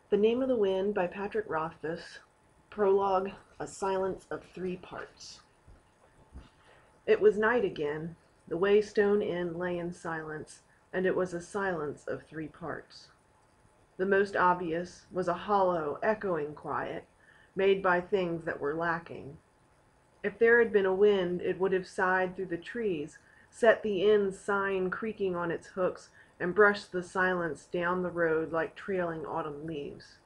The Name of the Wind by Patrick Rothfuss. Prologue, a silence of 3 parts. It was night again. The Waystone Inn lay in silence, and it was a silence of 3 parts. The most obvious was a hollow, echoing quiet, made by things that were lacking. If there had been a wind, it would have sighed through the trees, set the inn's sign creaking on its hooks, and brushed the silence down the road like trailing autumn leaves.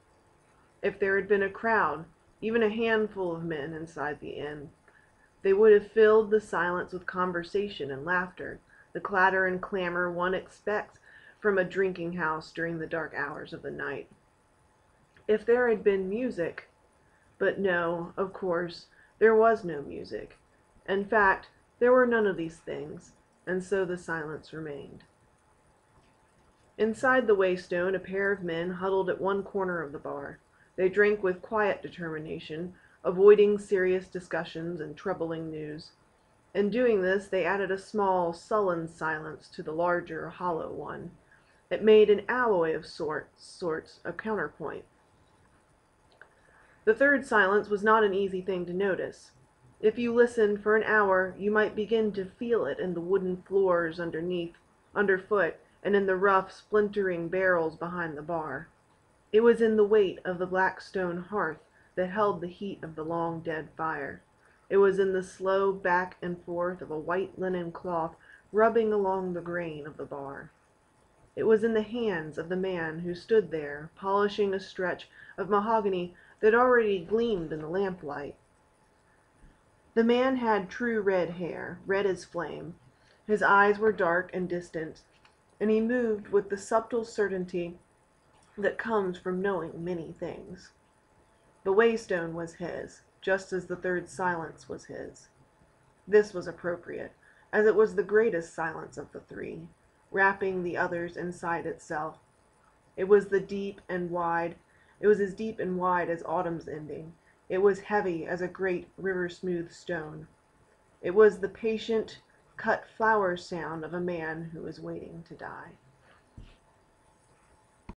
If there had been a crowd, even a handful of men inside the inn, they would have filled the silence with conversation and laughter, the clatter and clamor one expects from a drinking house during the dark hours of the night. If there had been music, but no, of course, there was no music. In fact, there were none of these things, and so the silence remained. Inside the Waystone, a pair of men huddled at one corner of the bar. They drank with quiet determination, avoiding serious discussions and troubling news. In doing this, they added a small, sullen silence to the larger, hollow one. It made an alloy of sorts, a counterpoint. The third silence was not an easy thing to notice. If you listened for an hour, you might begin to feel it in the wooden floors underfoot, and in the rough, splintering barrels behind the bar. It was in the weight of the black stone hearth that held the heat of the long dead fire. It was in the slow back and forth of a white linen cloth rubbing along the grain of the bar. It was in the hands of the man who stood there, polishing a stretch of mahogany that already gleamed in the lamplight. The man had true red hair, red as flame. His eyes were dark and distant, and he moved with the subtle certainty that comes from knowing many things. The Waystone was his, just as the third silence was his. This was appropriate, as it was the greatest silence of the 3, wrapping the others inside itself. It was as deep and wide as autumn's ending. It was heavy as a great river-smooth stone. It was the patient, cut flower sound of a man who is waiting to die.